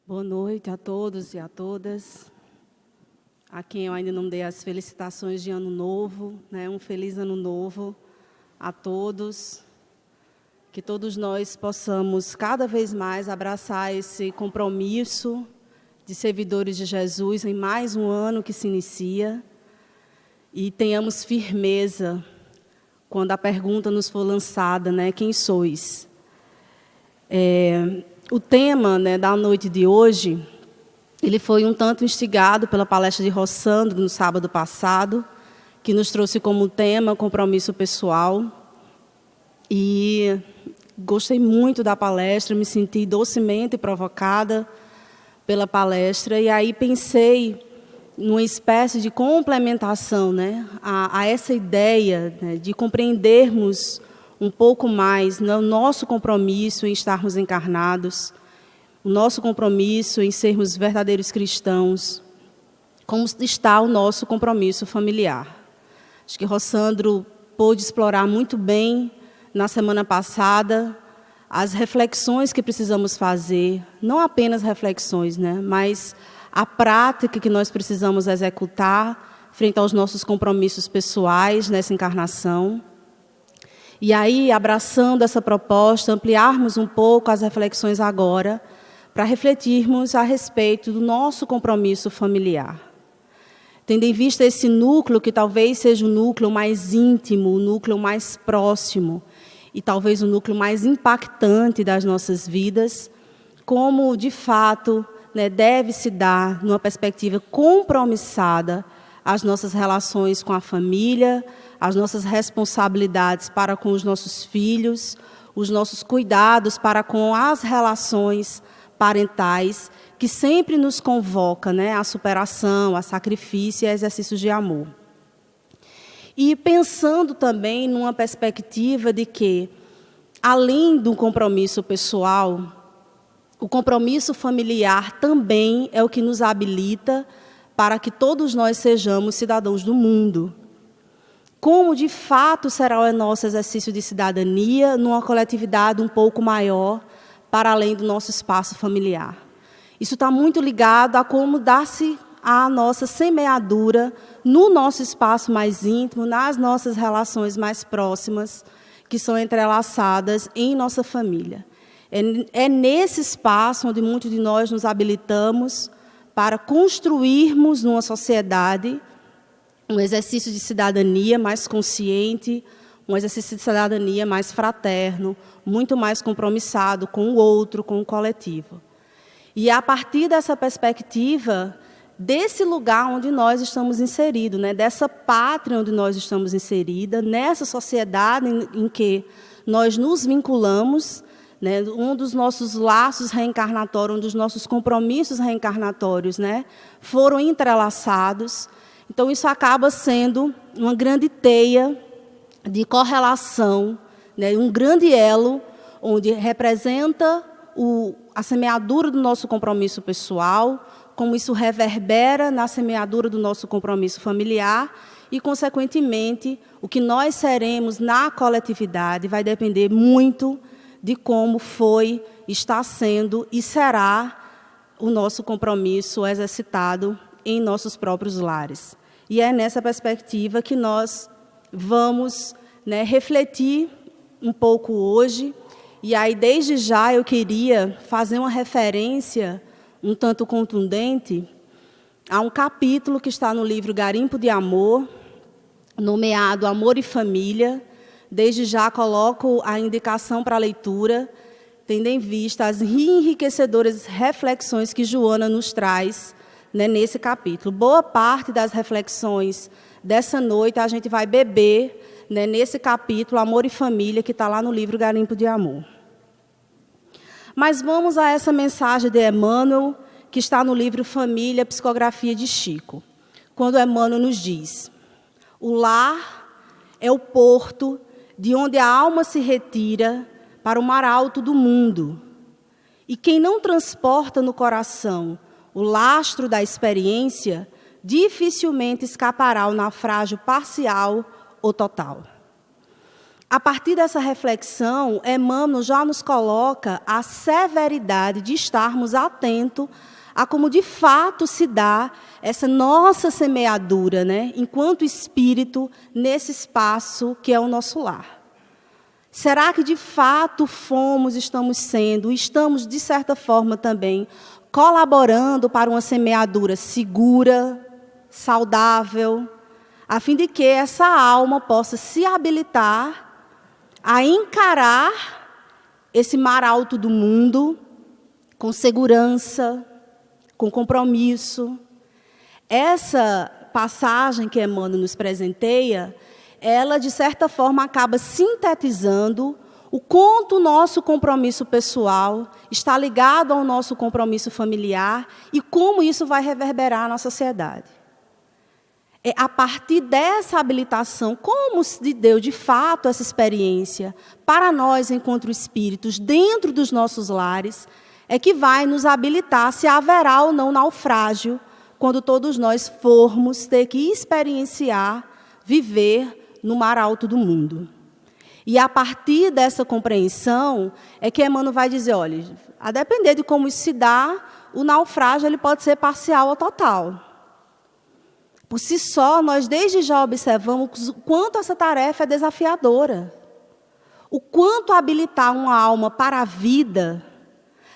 Boa noite a todos e a todas. A quem eu ainda não dei as felicitações de Ano Novo, né? Um feliz Ano Novo a todos. Que todos nós possamos cada vez mais abraçar esse compromisso de servidores de Jesus em mais um ano que se inicia e tenhamos firmeza quando a pergunta nos for lançada, né? Quem sois? O tema, né, da noite de hoje, ele foi um tanto instigado pela palestra de Rossandro no sábado passado, que nos trouxe como tema compromisso pessoal. E gostei muito da palestra, me senti docemente provocada pela palestra. E aí pensei numa espécie de complementação, né, a essa ideia, né, de compreendermos um pouco mais, né, o nosso compromisso em estarmos encarnados, o nosso compromisso em sermos verdadeiros cristãos, como está o nosso compromisso familiar. Acho que Rossandro pôde explorar muito bem, na semana passada, as reflexões que precisamos fazer, não apenas reflexões, né, mas a prática que nós precisamos executar frente aos nossos compromissos pessoais nessa encarnação. E aí, abraçando essa proposta, ampliarmos um pouco as reflexões agora, para refletirmos a respeito do nosso compromisso familiar. Tendo em vista esse núcleo, que talvez seja o núcleo mais íntimo, o núcleo mais próximo, e talvez o núcleo mais impactante das nossas vidas, como, de fato, né, deve se dar, numa perspectiva compromissada, as nossas relações com a família, as nossas responsabilidades para com os nossos filhos, os nossos cuidados para com as relações parentais, que sempre nos convoca, né, à superação, a sacrifício e a exercício de amor. E pensando também numa perspectiva de que, além do compromisso pessoal, o compromisso familiar também é o que nos habilita para que todos nós sejamos cidadãos do mundo. Como, de fato, será o nosso exercício de cidadania numa coletividade um pouco maior, para além do nosso espaço familiar. Isso está muito ligado a como dá-se a nossa semeadura no nosso espaço mais íntimo, nas nossas relações mais próximas, que são entrelaçadas em nossa família. É nesse espaço onde muitos de nós nos habilitamos para construirmos numa sociedade um exercício de cidadania mais consciente, um exercício de cidadania mais fraterno, muito mais compromissado com o outro, com o coletivo. E a partir dessa perspectiva, desse lugar onde nós estamos inseridos, né, dessa pátria onde nós estamos inseridas, nessa sociedade em que nós nos vinculamos, né, um dos nossos laços reencarnatórios, um dos nossos compromissos reencarnatórios, né, foram entrelaçados. Então, isso acaba sendo uma grande teia de correlação, né, um grande elo, onde representa a semeadura do nosso compromisso pessoal, como isso reverbera na semeadura do nosso compromisso familiar e, consequentemente, o que nós seremos na coletividade vai depender muito de como foi, está sendo e será o nosso compromisso exercitado em nossos próprios lares. E é nessa perspectiva que nós vamos, né, refletir um pouco hoje. E aí, desde já, eu queria fazer uma referência um tanto contundente a um capítulo que está no livro Garimpo de Amor, nomeado Amor e Família. Desde já coloco a indicação para a leitura, tendo em vista as enriquecedoras reflexões que Joana nos traz, né, nesse capítulo. Boa parte das reflexões dessa noite a gente vai beber, né, nesse capítulo Amor e Família, que está lá no livro Garimpo de Amor. Mas vamos a essa mensagem de Emmanuel, que está no livro Família, Psicografia de Chico, quando Emmanuel nos diz: o lar é o porto de onde a alma se retira para o mar alto do mundo. E quem não transporta no coração o lastro da experiência, dificilmente escapará ao naufrágio parcial ou total. A partir dessa reflexão, Emmanuel já nos coloca a severidade de estarmos atentos a como de fato se dá essa nossa semeadura, né, enquanto espírito, nesse espaço que é o nosso lar. Será que de fato estamos sendo, estamos de certa forma também colaborando para uma semeadura segura, saudável, a fim de que essa alma possa se habilitar a encarar esse mar alto do mundo com segurança, com compromisso? Essa passagem que Emmanuel nos presenteia, ela, de certa forma, acaba sintetizando o quanto o nosso compromisso pessoal está ligado ao nosso compromisso familiar e como isso vai reverberar na sociedade. É a partir dessa habilitação, como se deu de fato essa experiência para nós, enquanto espíritos, dentro dos nossos lares, é que vai nos habilitar se haverá ou não naufrágio, quando todos nós formos ter que experienciar, viver no mar alto do mundo. E a partir dessa compreensão é que Emmanuel vai dizer, olha, a depender de como isso se dá, o naufrágio ele pode ser parcial ou total. Por si só, nós desde já observamos o quanto essa tarefa é desafiadora. O quanto habilitar uma alma para a vida,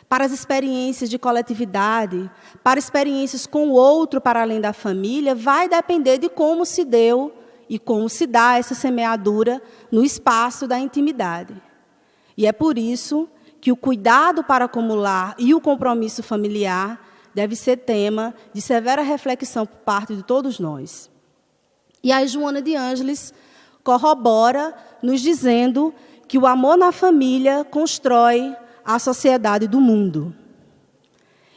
para as experiências de coletividade, para experiências com o outro para além da família, vai depender de como se deu e como se dá essa semeadura no espaço da intimidade. E é por isso que o cuidado para acumular e o compromisso familiar deve ser tema de severa reflexão por parte de todos nós. E a Joana de Ângeles corrobora, nos dizendo que o amor na família constrói a sociedade do mundo.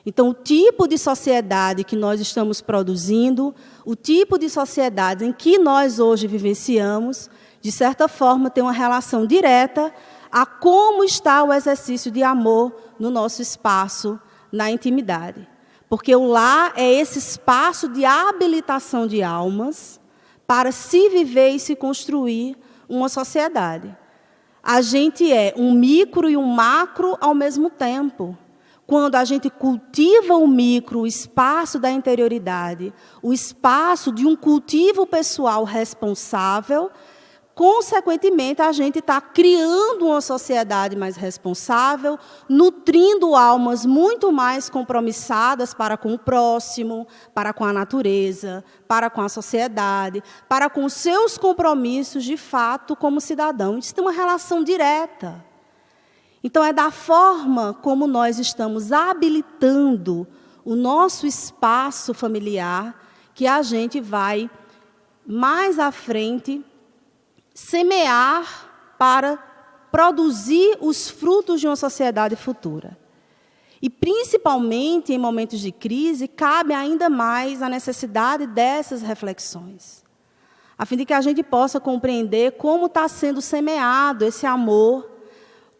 Então, o tipo de sociedade que nós estamos produzindo, o tipo de sociedade em que nós hoje vivenciamos, de certa forma, tem uma relação direta a como está o exercício de amor no nosso espaço, na intimidade. Porque o lar é esse espaço de habilitação de almas para se viver e se construir uma sociedade. A gente é um micro e um macro ao mesmo tempo. Quando a gente cultiva o micro, o espaço da interioridade, o espaço de um cultivo pessoal responsável, consequentemente, a gente está criando uma sociedade mais responsável, nutrindo almas muito mais compromissadas para com o próximo, para com a natureza, para com a sociedade, para com os seus compromissos, de fato, como cidadão. Isso tem uma relação direta. Então, é da forma como nós estamos habilitando o nosso espaço familiar que a gente vai, mais à frente, semear para produzir os frutos de uma sociedade futura. E, principalmente em momentos de crise, cabe ainda mais a necessidade dessas reflexões, a fim de que a gente possa compreender como está sendo semeado esse amor,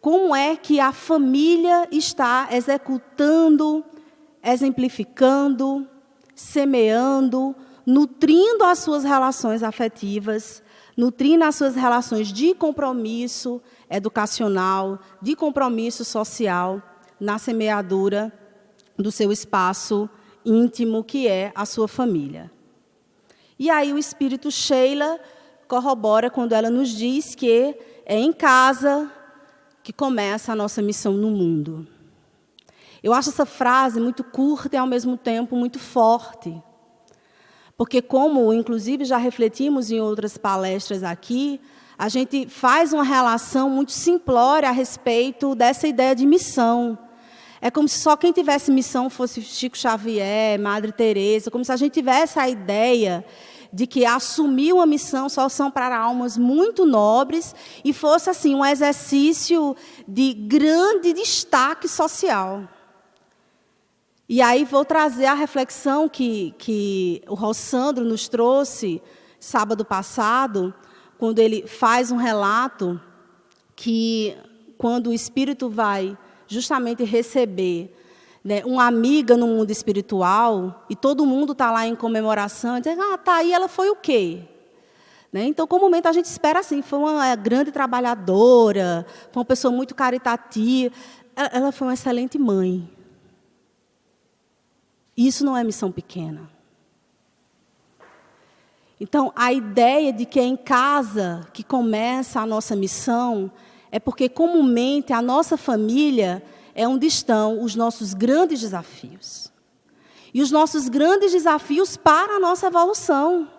como é que a família está executando, exemplificando, semeando, nutrindo as suas relações afetivas, nutrindo as suas relações de compromisso educacional, de compromisso social, na semeadura do seu espaço íntimo, que é a sua família. E aí o Espírito Sheila corrobora quando ela nos diz que é em casa que começa a nossa missão no mundo. Eu acho essa frase muito curta e, ao mesmo tempo, muito forte. Porque, como, inclusive, já refletimos em outras palestras aqui, a gente faz uma relação muito simplória a respeito dessa ideia de missão. É como se só quem tivesse missão fosse Chico Xavier, Madre Teresa, como se a gente tivesse a ideia de que assumir uma missão só são para almas muito nobres e fosse assim um exercício de grande destaque social. E aí vou trazer a reflexão que o Rossandro nos trouxe sábado passado, quando ele faz um relato que, quando o espírito vai justamente receber, né, uma amiga no mundo espiritual, e todo mundo está lá em comemoração, e diz, tá aí, ela foi o quê? Né? Então, comumente, a gente espera assim, foi uma grande trabalhadora, foi uma pessoa muito caritativa. Ela foi uma excelente mãe. Isso não é missão pequena. Então, a ideia de que é em casa que começa a nossa missão é porque, comumente, a nossa família é onde estão os nossos grandes desafios. E os nossos grandes desafios para a nossa evolução.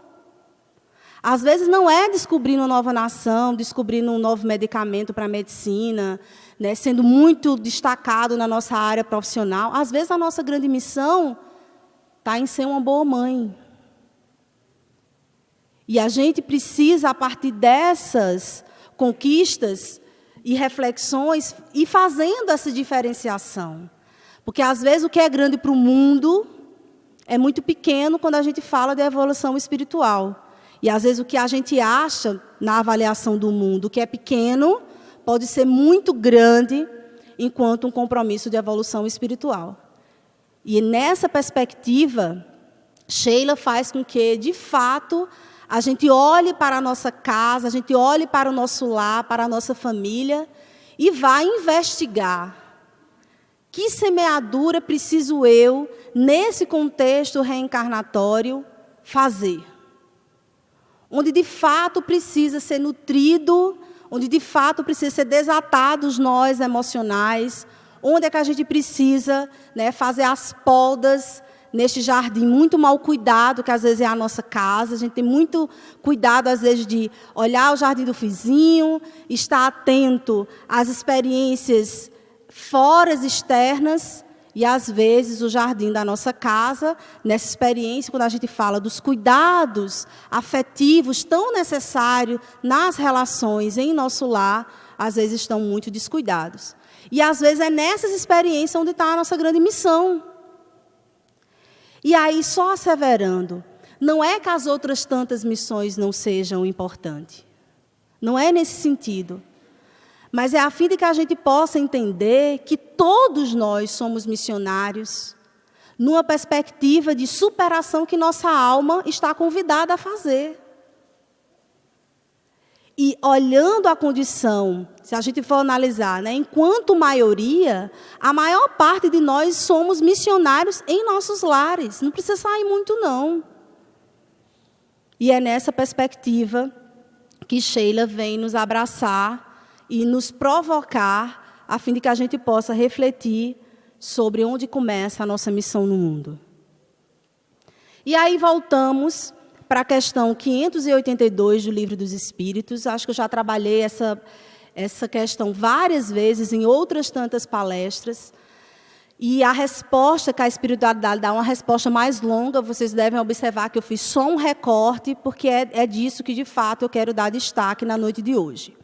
Às vezes, não é descobrindo uma nova nação, descobrindo um novo medicamento para a medicina, né, sendo muito destacado na nossa área profissional. Às vezes, a nossa grande missão está em ser uma boa mãe. E a gente precisa, a partir dessas conquistas e reflexões, ir fazendo essa diferenciação. Porque, às vezes, o que é grande para o mundo é muito pequeno quando a gente fala de evolução espiritual. E, às vezes, o que a gente acha na avaliação do mundo que é pequeno pode ser muito grande enquanto um compromisso de evolução espiritual. E, nessa perspectiva, Sheila faz com que, de fato, a gente olhe para a nossa casa, a gente olhe para o nosso lar, para a nossa família e vá investigar. Que semeadura preciso eu, nesse contexto reencarnatório, fazer? Onde, de fato, precisa ser nutrido, onde, de fato, precisa ser desatados nós emocionais, onde é que a gente precisa, né, fazer as podas neste jardim muito mal cuidado, que às vezes é a nossa casa. A gente tem muito cuidado, às vezes, de olhar o jardim do vizinho, estar atento às experiências fora externas, e, às vezes, o jardim da nossa casa, nessa experiência, quando a gente fala dos cuidados afetivos tão necessários nas relações em nosso lar, às vezes estão muito descuidados. E, às vezes, é nessas experiências onde está a nossa grande missão. E aí, só asseverando, não é que as outras tantas missões não sejam importantes. Não é nesse sentido. Mas é a fim de que a gente possa entender que todos nós somos missionários, numa perspectiva de superação que nossa alma está convidada a fazer. E, olhando a condição, se a gente for analisar, né, enquanto maioria, a maior parte de nós somos missionários em nossos lares. Não precisa sair muito, não. E é nessa perspectiva que Sheila vem nos abraçar e nos provocar, a fim de que a gente possa refletir sobre onde começa a nossa missão no mundo. E aí voltamos para a questão 582 do Livro dos Espíritos. Acho que eu já trabalhei essa questão várias vezes em outras tantas palestras. E a resposta que a espiritualidade dá, uma resposta mais longa, vocês devem observar que eu fiz só um recorte, porque é disso que, de fato, eu quero dar destaque na noite de hoje.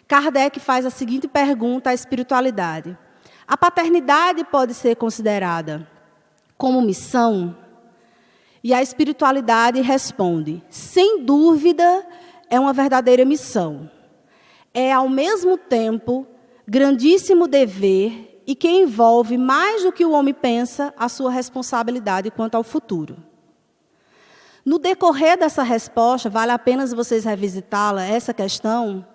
Kardec faz a seguinte pergunta à espiritualidade: a paternidade pode ser considerada como missão? E a espiritualidade responde: sem dúvida, é uma verdadeira missão. É, ao mesmo tempo, grandíssimo dever e que envolve, mais do que o homem pensa, a sua responsabilidade quanto ao futuro. No decorrer dessa resposta, vale a pena vocês revisitá-la, essa questão,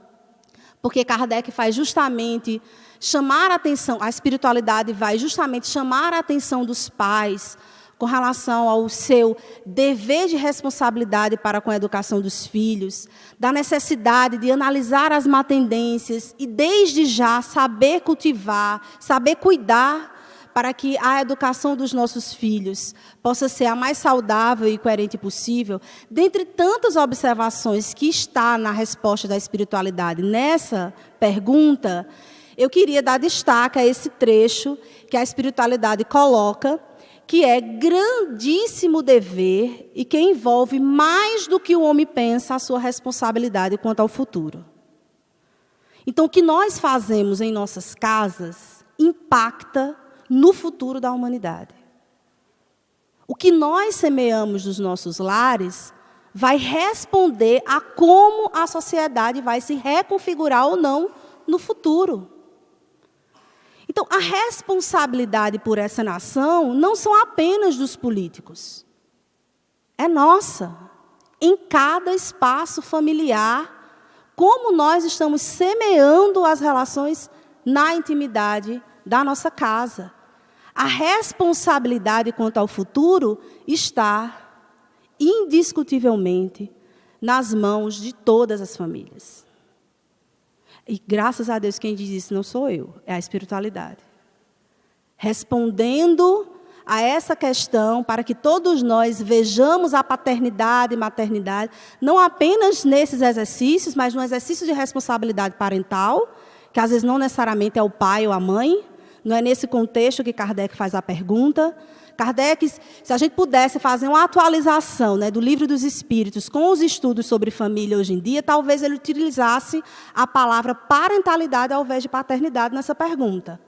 porque Kardec faz justamente chamar a atenção, a espiritualidade vai justamente chamar a atenção dos pais com relação ao seu dever de responsabilidade para com a educação dos filhos, da necessidade de analisar as má tendências e, desde já, saber cultivar, saber cuidar para que a educação dos nossos filhos possa ser a mais saudável e coerente possível. Dentre tantas observações que está na resposta da espiritualidade nessa pergunta, eu queria dar destaque a esse trecho que a espiritualidade coloca, que é grandíssimo dever e que envolve, mais do que o homem pensa, a sua responsabilidade quanto ao futuro. Então, o que nós fazemos em nossas casas impacta no futuro da humanidade. O que nós semeamos nos nossos lares vai responder a como a sociedade vai se reconfigurar ou não no futuro. Então, a responsabilidade por essa nação não são apenas dos políticos. É nossa. em cada espaço familiar, como nós estamos semeando as relações na intimidade da nossa casa. A responsabilidade quanto ao futuro está, indiscutivelmente, nas mãos de todas as famílias. E, graças a Deus, quem diz isso não sou eu, é a espiritualidade. Respondendo a essa questão, para que todos nós vejamos a paternidade e maternidade, não apenas nesses exercícios, mas no exercício de responsabilidade parental, que às vezes não necessariamente é o pai ou a mãe, não é nesse contexto que Kardec faz a pergunta. Kardec, se a gente pudesse fazer uma atualização, né, do Livro dos Espíritos com os estudos sobre família hoje em dia, talvez ele utilizasse a palavra parentalidade ao invés de paternidade nessa pergunta.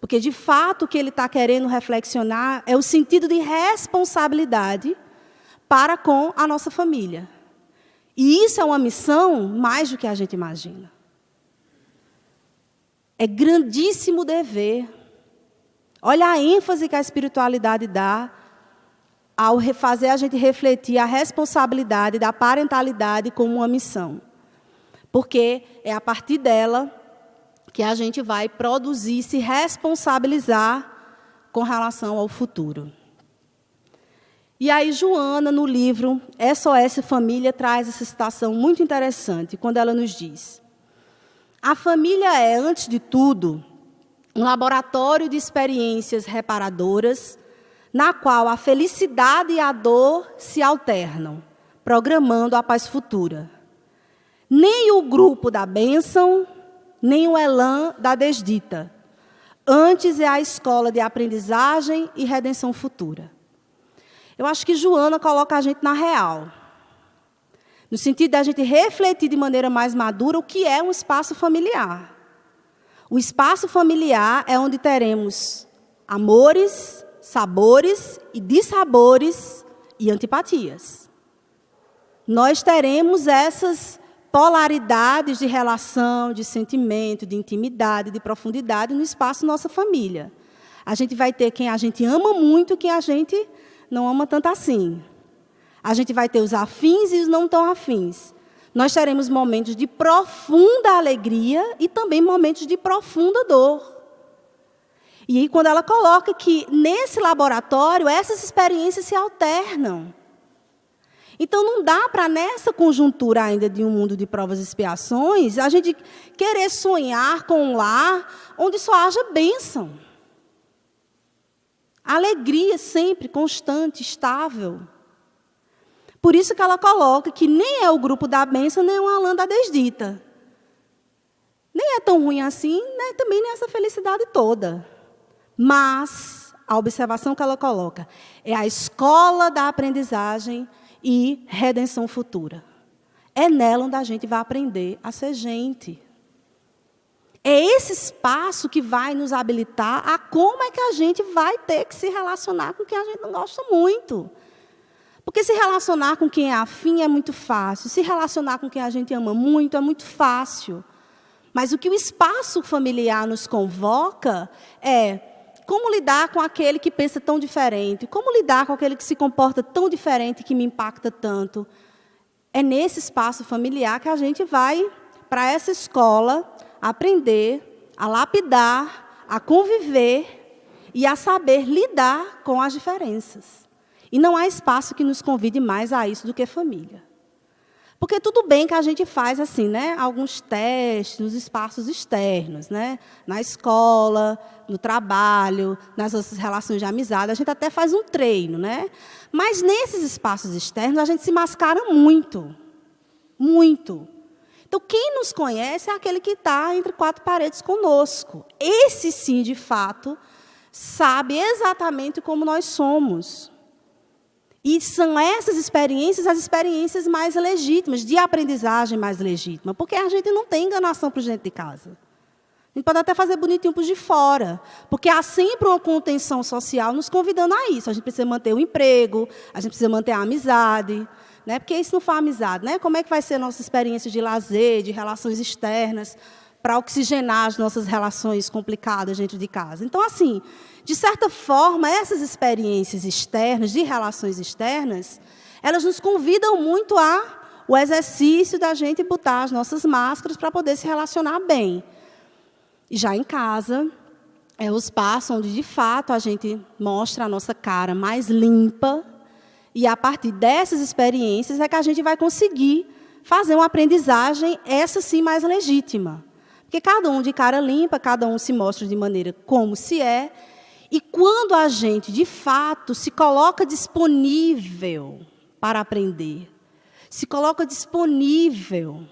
Porque, de fato, o que ele está querendo reflexionar é o sentido de responsabilidade para com a nossa família. E isso é uma missão mais do que a gente imagina. É grandíssimo dever. Olha a ênfase que a espiritualidade dá ao fazer a gente refletir a responsabilidade da parentalidade como uma missão. Porque é a partir dela que a gente vai produzir, se responsabilizar com relação ao futuro. E aí, Joana, no livro SOS Família, traz essa citação muito interessante, quando ela nos diz: a família é, antes de tudo, um laboratório de experiências reparadoras, na qual a felicidade e a dor se alternam, programando a paz futura. Nem o grupo da bênção, nem o elan da desdita. Antes é a escola de aprendizagem e redenção futura. Eu acho que Joana coloca a gente na real. No sentido da gente refletir de maneira mais madura o que é um espaço familiar. O espaço familiar é onde teremos amores, sabores e dissabores e antipatias. Nós teremos essas polaridades de relação, de sentimento, de intimidade, de profundidade no espaço nossa família. A gente vai ter quem a gente ama muito e quem a gente não ama tanto assim. A gente vai ter os afins e os não tão afins. Nós teremos momentos de profunda alegria e também momentos de profunda dor. E aí, quando ela coloca que, nesse laboratório, essas experiências se alternam. Então, não dá para, nessa conjuntura ainda de um mundo de provas e expiações, a gente querer sonhar com um lar onde só haja bênção. Alegria sempre, constante, estável. Por isso que ela coloca que nem é o grupo da bênção, nem é uma lã da desdita. Nem é tão ruim assim, né? Também nem é essa felicidade toda. Mas a observação que ela coloca é a escola da aprendizagem e redenção futura. É nela onde a gente vai aprender a ser gente. É esse espaço que vai nos habilitar a como é que a gente vai ter que se relacionar com quem a gente não gosta muito. Porque se relacionar com quem é afim é muito fácil. Se relacionar com quem a gente ama muito é muito fácil. Mas o que o espaço familiar nos convoca é como lidar com aquele que pensa tão diferente, como lidar com aquele que se comporta tão diferente, que me impacta tanto. É nesse espaço familiar que a gente vai, para essa escola, aprender a lapidar, a conviver e a saber lidar com as diferenças. E não há espaço que nos convide mais a isso do que família. Porque tudo bem que a gente faz assim, né, alguns testes nos espaços externos, né, na escola, no trabalho, nas nossas relações de amizade, a gente até faz um treino, né? Mas nesses espaços externos a gente se mascara muito, muito. Então quem nos conhece é aquele que está entre quatro paredes conosco. Esse sim, de fato, sabe exatamente como nós somos. E são essas experiências as experiências mais legítimas, de aprendizagem mais legítima, porque a gente não tem enganação para dentro de casa. A gente pode até fazer bonitinho para os de fora, porque há sempre uma contenção social nos convidando a isso. A gente precisa manter o emprego, a gente precisa manter a amizade, né? Porque isso não for amizade, né? Como é que vai ser a nossa experiência de lazer, de relações externas, para oxigenar as nossas relações complicadas dentro de casa? Então, assim, de certa forma, essas experiências externas, de relações externas, Elas nos convidam muito o exercício da gente botar as nossas máscaras para poder se relacionar bem. E já em casa, é o espaço onde, de fato, a gente mostra a nossa cara mais limpa. E, a partir dessas experiências, é que a gente vai conseguir fazer uma aprendizagem, essa sim, mais legítima. Porque cada um de cara limpa, cada um se mostra de maneira como se é. E quando a gente, de fato, se coloca disponível para aprender, se coloca disponível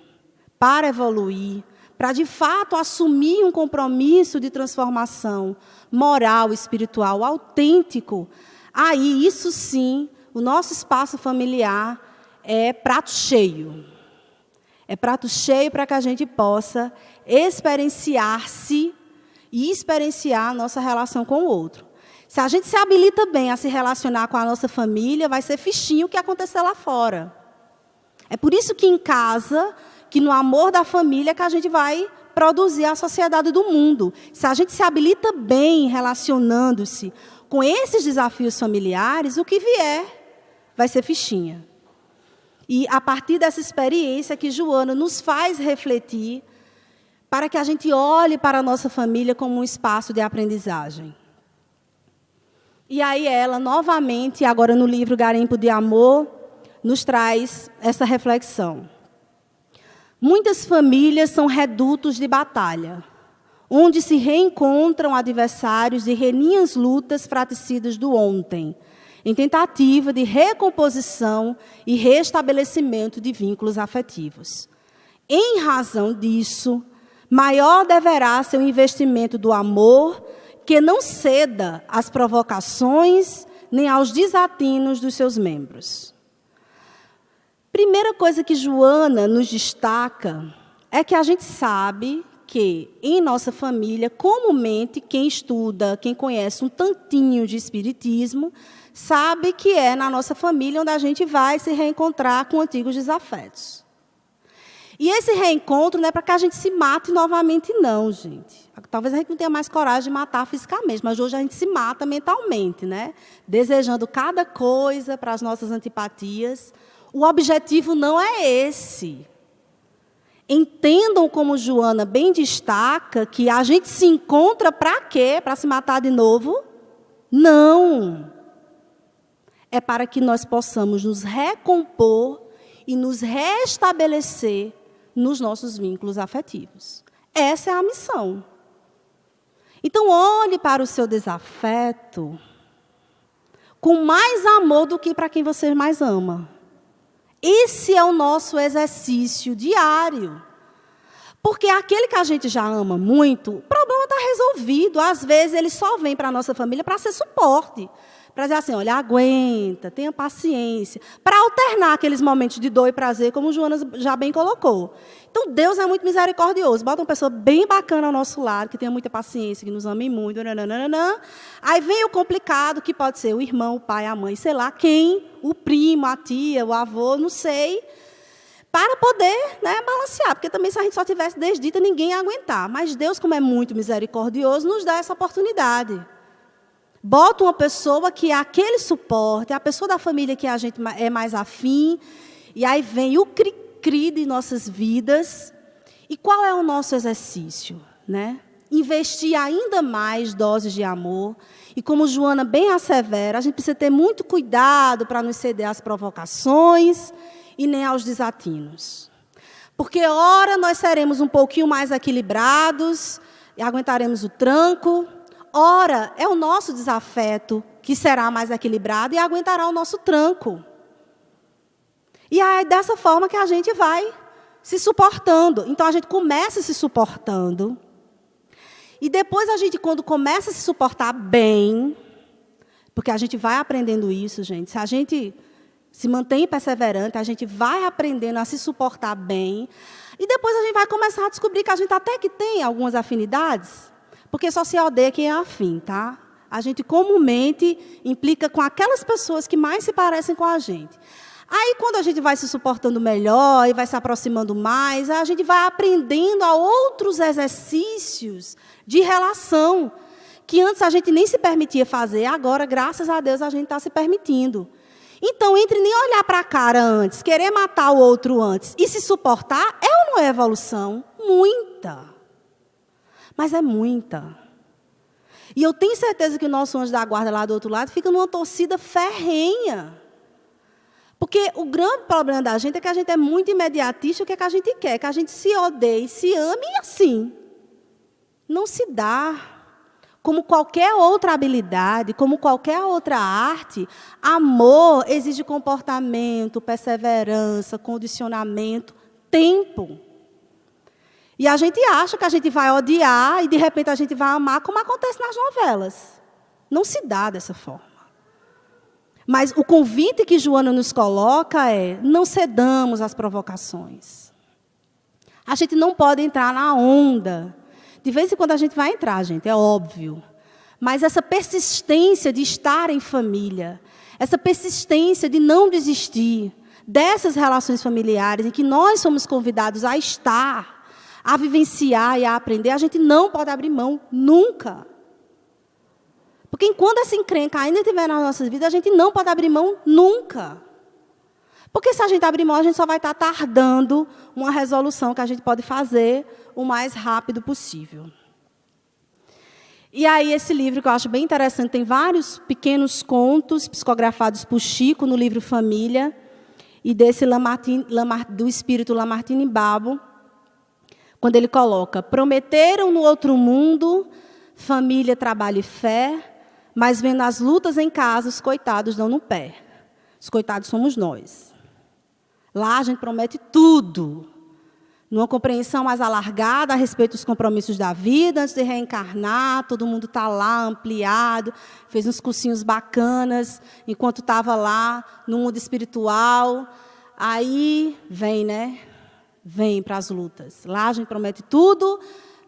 para evoluir, para, de fato, assumir um compromisso de transformação moral, espiritual, autêntico, aí, isso sim, o nosso espaço familiar é prato cheio. É prato cheio para que a gente possa experienciar-se e experienciar a nossa relação com o outro. Se a gente se habilita bem a se relacionar com a nossa família, vai ser fichinho o que acontecer lá fora. É por isso que em casa, que no amor da família, que a gente vai produzir a sociedade do mundo. Se a gente se habilita bem relacionando-se com esses desafios familiares, o que vier vai ser fichinha. E, a partir dessa experiência que Joana nos faz refletir, para que a gente olhe para a nossa família como um espaço de aprendizagem. E aí ela, novamente, agora no livro Garimpo de Amor, nos traz essa reflexão. Muitas famílias são redutos de batalha, onde se reencontram adversários de reninhas lutas fratricidas do ontem, em tentativa de recomposição e restabelecimento de vínculos afetivos. Em razão disso, maior deverá ser o investimento do amor, que não ceda às provocações nem aos desatinos dos seus membros. Primeira coisa que Joana nos destaca é que a gente sabe que, em nossa família, comumente, quem estuda, quem conhece um tantinho de espiritismo, sabe que é na nossa família onde a gente vai se reencontrar com antigos desafetos. E esse reencontro não é para que a gente se mate novamente, não, gente. Talvez a gente não tenha mais coragem de matar fisicamente, mas hoje a gente se mata mentalmente, né? Desejando cada coisa para as nossas antipatias. O objetivo não é esse. Entendam, como Joana bem destaca, que a gente se encontra para quê? Para se matar de novo? Não. É para que nós possamos nos recompor e nos restabelecer nos nossos vínculos afetivos. Essa é a missão. Então, olhe para o seu desafeto com mais amor do que para quem você mais ama. Esse é o nosso exercício diário. Porque aquele que a gente já ama muito, o problema está resolvido. Às vezes, ele só vem para a nossa família para ser suporte. Para dizer assim, olha, aguenta, tenha paciência. Para alternar aqueles momentos de dor e prazer, como o Joana já bem colocou. Então, Deus é muito misericordioso. Bota uma pessoa bem bacana ao nosso lado, que tenha muita paciência, que nos ame muito. Nananana. Aí vem o complicado, que pode ser o irmão, o pai, a mãe, sei lá quem, o primo, a tia, o avô, não sei, para poder, né, balancear. Porque também, se a gente só tivesse desdita, ninguém ia aguentar. Mas Deus, como é muito misericordioso, nos dá essa oportunidade. Bota uma pessoa que é aquele suporte, a pessoa da família que a gente é mais afim, e aí vem o cri-cri de nossas vidas. E qual é o nosso exercício? Né? Investir ainda mais doses de amor. E como Joana bem assevera, a gente precisa ter muito cuidado para não ceder às provocações e nem aos desatinos. Porque, ora, nós seremos um pouquinho mais equilibrados e aguentaremos o tranco. Ora, é o nosso desafeto que será mais equilibrado e aguentará o nosso tranco. E é dessa forma que a gente vai se suportando. Então, a gente começa se suportando. E depois, a gente, quando começa a se suportar bem, porque a gente vai aprendendo isso, gente. Se a gente se mantém perseverante, a gente vai aprendendo a se suportar bem. E depois, a gente vai começar a descobrir que a gente até que tem algumas afinidades. Porque só se odeia quem é afim, tá? A gente comumente implica com aquelas pessoas que mais se parecem com a gente. Aí, quando a gente vai se suportando melhor e vai se aproximando mais, a gente vai aprendendo a outros exercícios de relação, que antes a gente nem se permitia fazer, agora, graças a Deus, a gente está se permitindo. Então, entre nem olhar para a cara antes, querer matar o outro antes e se suportar, é ou não é evolução? Muita. Mas é muita. E eu tenho certeza que o nosso anjo da guarda lá do outro lado fica numa torcida ferrenha. Porque o grande problema da gente é que a gente é muito imediatista, o que é que a gente quer? Que a gente se odeie, se ame e assim. Não se dá. Como qualquer outra habilidade, como qualquer outra arte, amor exige comportamento, perseverança, condicionamento, tempo. E a gente acha que a gente vai odiar e, de repente, a gente vai amar, como acontece nas novelas. Não se dá dessa forma. Mas o convite que Joana nos coloca é: não cedamos às provocações. A gente não pode entrar na onda. De vez em quando a gente vai entrar, gente, é óbvio. Mas essa persistência de estar em família, essa persistência de não desistir dessas relações familiares em que nós somos convidados a estar, a vivenciar e a aprender, a gente não pode abrir mão, nunca. Porque enquanto essa encrenca ainda estiver nas nossas vidas, a gente não pode abrir mão nunca. Porque se a gente abrir mão, a gente só vai estar tardando uma resolução que a gente pode fazer o mais rápido possível. E aí, esse livro que eu acho bem interessante, tem vários pequenos contos psicografados por Chico no livro Família, e desse do espírito Lamartine Babo, quando ele coloca: prometeram no outro mundo família, trabalho e fé, mas vendo as lutas em casa, os coitados dão no pé. Os coitados somos nós. Lá a gente promete tudo, numa compreensão mais alargada a respeito dos compromissos da vida, antes de reencarnar, todo mundo está lá, ampliado, fez uns cursinhos bacanas, enquanto estava lá, no mundo espiritual. Aí vem, né? Vem para as lutas. Lá a gente promete tudo,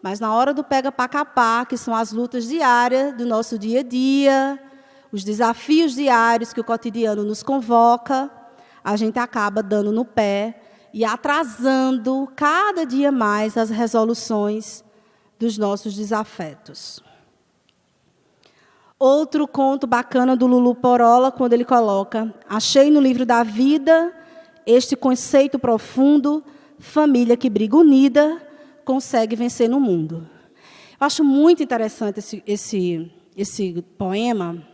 mas na hora do pega para capar, que são as lutas diárias do nosso dia a dia, os desafios diários que o cotidiano nos convoca, a gente acaba dando no pé e atrasando cada dia mais as resoluções dos nossos desafetos. Outro conto bacana do Lulu Porola, quando ele coloca: achei no livro da vida este conceito profundo: família que briga unida consegue vencer no mundo. Eu acho muito interessante esse poema,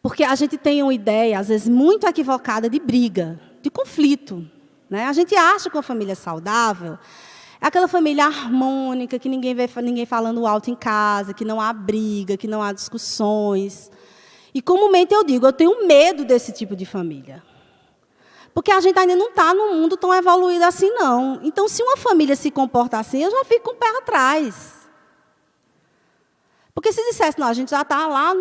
porque a gente tem uma ideia, às vezes, muito equivocada de briga, de conflito. Né? A gente acha que uma família saudável é aquela família harmônica, que ninguém vê ninguém falando alto em casa, que não há briga, que não há discussões. E, comumente, eu digo, eu tenho medo desse tipo de família. Porque a gente ainda não está num mundo tão evoluído assim, não. Então, se uma família se comporta assim, eu já fico com o pé atrás. Porque se dissesse, não, a gente já está lá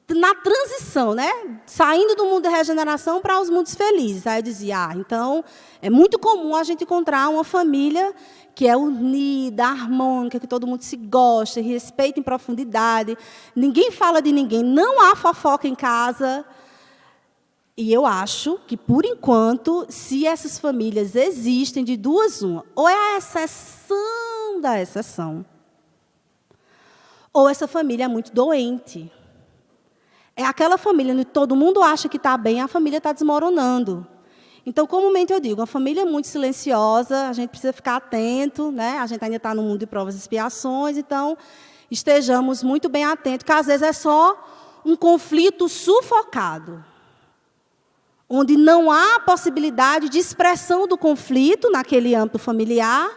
na transição, né? Saindo do mundo de regeneração para os mundos felizes. Aí eu dizia, então, é muito comum a gente encontrar uma família que é unida, harmônica, que todo mundo se gosta, respeita em profundidade, ninguém fala de ninguém, não há fofoca em casa. E eu acho que, por enquanto, se essas famílias existem, de duas, uma, ou é a exceção da exceção, ou essa família é muito doente. É aquela família onde todo mundo acha que está bem, a família está desmoronando. Então, comumente eu digo, uma família muito silenciosa, a gente precisa ficar atento, né? A gente ainda está no mundo de provas e expiações, então estejamos muito bem atentos, que às vezes é só um conflito sufocado, onde não há possibilidade de expressão do conflito naquele âmbito familiar,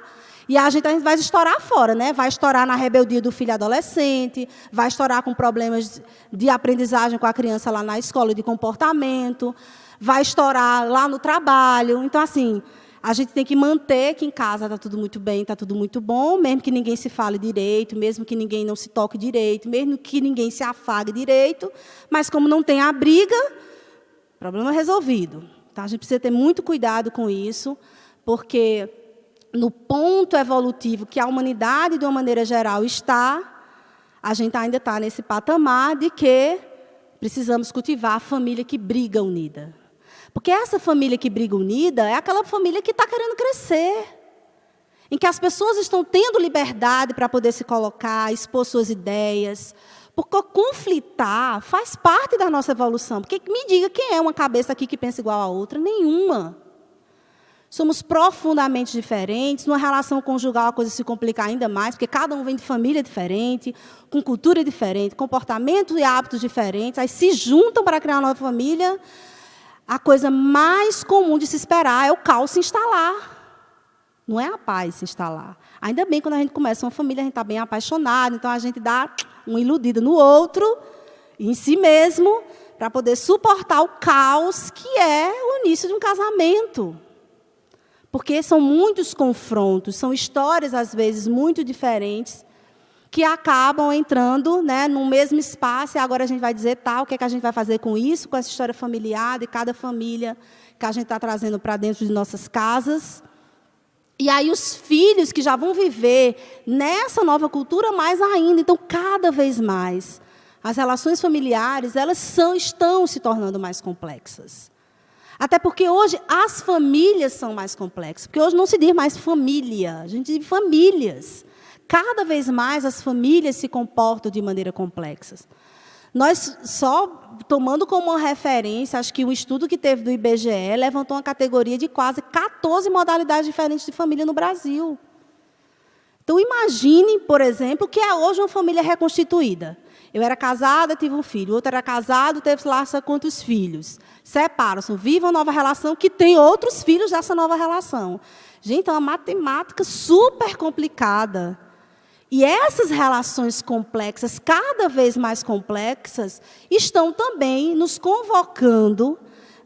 e a gente vai estourar fora, né? Vai estourar na rebeldia do filho adolescente, vai estourar com problemas de aprendizagem com a criança lá na escola, de comportamento, vai estourar lá no trabalho. Então, assim, a gente tem que manter que em casa está tudo muito bem, está tudo muito bom, mesmo que ninguém se fale direito, mesmo que ninguém não se toque direito, mesmo que ninguém se afague direito, mas como não tem a briga, problema resolvido. Tá? A gente precisa ter muito cuidado com isso, porque no ponto evolutivo que a humanidade, de uma maneira geral, está, a gente ainda está nesse patamar de que precisamos cultivar a família que briga unida. Porque essa família que briga unida é aquela família que está querendo crescer, em que as pessoas estão tendo liberdade para poder se colocar, expor suas ideias, Porque conflitar faz parte da nossa evolução. Porque me diga quem é uma cabeça aqui que pensa igual a outra? Nenhuma. Somos profundamente diferentes. Numa relação conjugal a coisa se complica ainda mais, porque cada um vem de família diferente, com cultura diferente, comportamentos e hábitos diferentes. Aí se juntam para criar uma nova família. A coisa mais comum de se esperar é o caos se instalar. Não é a paz se instalar. Ainda bem, quando a gente começa uma família, a gente está bem apaixonado, então a gente dá uma iludida no outro, em si mesmo, para poder suportar o caos que é o início de um casamento. Porque são muitos confrontos, são histórias, às vezes, muito diferentes, que acabam entrando, né, no mesmo espaço, e agora a gente vai dizer, o que é que a gente vai fazer com isso, com essa história familiar de cada família que a gente está trazendo para dentro de nossas casas. E aí os filhos que já vão viver nessa nova cultura mais ainda. Então, cada vez mais, as relações familiares, estão se tornando mais complexas. Até porque hoje as famílias são mais complexas. Porque hoje não se diz mais família, a gente diz famílias. Cada vez mais as famílias se comportam de maneira complexa. Nós, só tomando como uma referência, acho que um estudo que teve do IBGE levantou uma categoria de quase 14 modalidades diferentes de família no Brasil. Então, imagine, por exemplo, o que é hoje uma família reconstituída. Eu era casada, tive um filho. O outro era casado, teve lá quantos filhos. Separam-se, vivem uma nova relação que tem outros filhos dessa nova relação. Gente, é uma matemática super complicada. E essas relações complexas, cada vez mais complexas, estão também nos convocando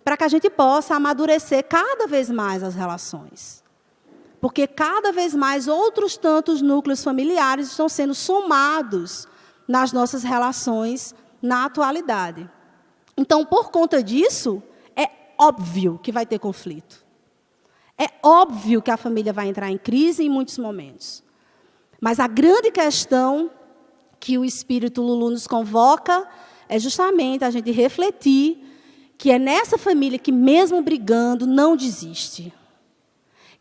para que a gente possa amadurecer cada vez mais as relações. Porque cada vez mais outros tantos núcleos familiares estão sendo somados nas nossas relações na atualidade. Então, por conta disso, é óbvio que vai ter conflito. É óbvio que a família vai entrar em crise em muitos momentos. Mas a grande questão que o Espírito Lulu nos convoca é justamente a gente refletir que é nessa família que, mesmo brigando, não desiste.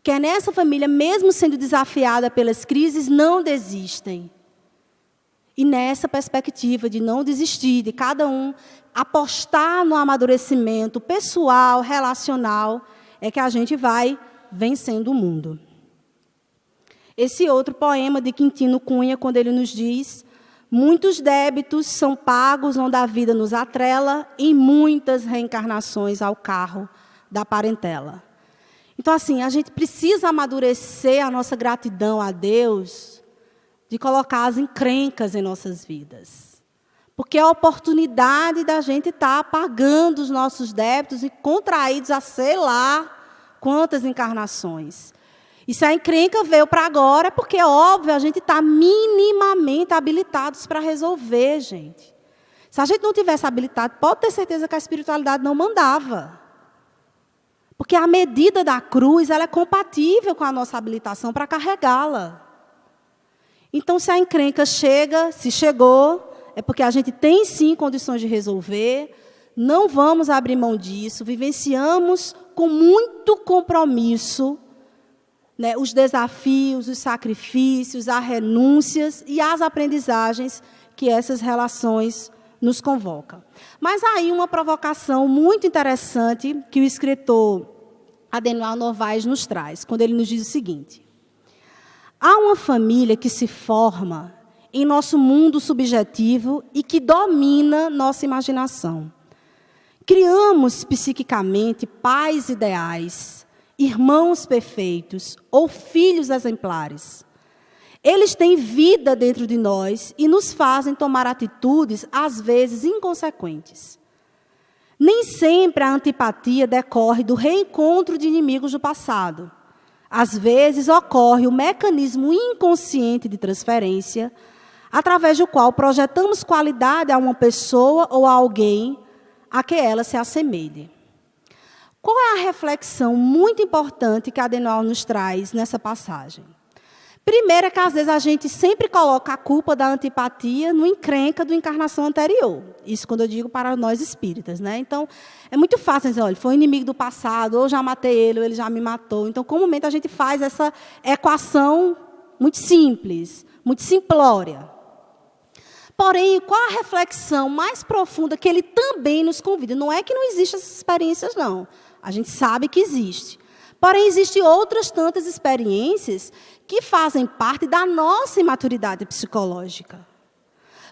Que é nessa família, mesmo sendo desafiada pelas crises, não desistem. E nessa perspectiva de não desistir, de cada um apostar no amadurecimento pessoal, relacional, é que a gente vai vencendo o mundo. Esse outro poema de Quintino Cunha, quando ele nos diz: muitos débitos são pagos onde a vida nos atrela, em muitas reencarnações ao carro da parentela. Então, assim, a gente precisa amadurecer a nossa gratidão a Deus, de colocar as encrencas em nossas vidas. Porque é a oportunidade da gente estar pagando os nossos débitos e contraídos a sei lá quantas encarnações. E se a encrenca veio para agora, é porque, é óbvio, a gente está minimamente habilitados para resolver, gente. Se a gente não tivesse habilitado, pode ter certeza que a espiritualidade não mandava. Porque a medida da cruz, ela é compatível com a nossa habilitação para carregá-la. Então, se a encrenca chega, se chegou, é porque a gente tem, sim, condições de resolver, não vamos abrir mão disso, vivenciamos com muito compromisso, né, os desafios, os sacrifícios, as renúncias e as aprendizagens que essas relações nos convocam. Mas aí uma provocação muito interessante que o escritor Adenauer Novaes nos traz, quando ele nos diz o seguinte: há uma família que se forma em nosso mundo subjetivo e que domina nossa imaginação. Criamos psiquicamente pais ideais, irmãos perfeitos ou filhos exemplares. Eles têm vida dentro de nós e nos fazem tomar atitudes, às vezes, inconsequentes. Nem sempre a antipatia decorre do reencontro de inimigos do passado. Às vezes, ocorre o mecanismo inconsciente de transferência, através do qual projetamos qualidade a uma pessoa ou a alguém a que ela se assemelhe. Qual é a reflexão muito importante que Adenauer nos traz nessa passagem? Primeiro é que, às vezes, a gente sempre coloca a culpa da antipatia no encrenca da encarnação anterior. Isso quando eu digo para nós espíritas, né? Então, é muito fácil dizer, olha, foi um inimigo do passado, ou eu já matei ele, ou ele já me matou. Então, comumente, a gente faz essa equação muito simples, muito simplória. Porém, qual a reflexão mais profunda que ele também nos convida? Não é que não existem essas experiências, não. A gente sabe que existe. Porém, existem outras tantas experiências que fazem parte da nossa imaturidade psicológica.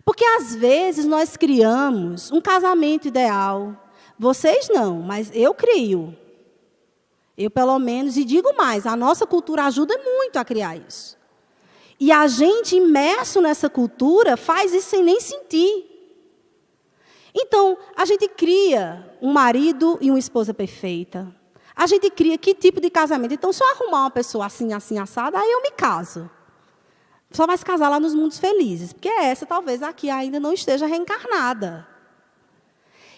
Porque, às vezes, nós criamos um casamento ideal. Vocês não, mas eu crio. Eu, pelo menos, e digo mais, a nossa cultura ajuda muito a criar isso. E a gente, imerso nessa cultura, faz isso sem nem sentir. Então, a gente cria um marido e uma esposa perfeita. A gente cria que tipo de casamento? Então, se eu arrumar uma pessoa assim, assim, assada, aí eu me caso. Só vai se casar lá nos mundos felizes, porque essa talvez aqui ainda não esteja reencarnada.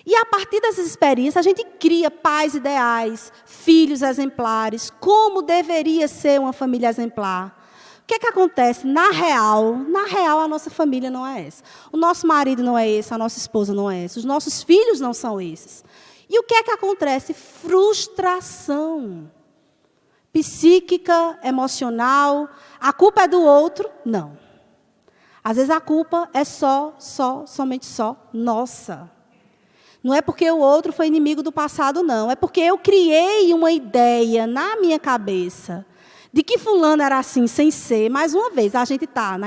E a partir dessas experiências, a gente cria pais ideais, filhos exemplares, como deveria ser uma família exemplar. O que é que acontece? Na real, a nossa família não é essa. O nosso marido não é esse, a nossa esposa não é essa, os nossos filhos não são esses. E o que é que acontece? Frustração. Psíquica, emocional. A culpa é do outro? Não. Às vezes a culpa é somente nossa. Não é porque o outro foi inimigo do passado, não. É porque eu criei uma ideia na minha cabeça de que fulano era assim, sem ser. Mais uma vez, a gente está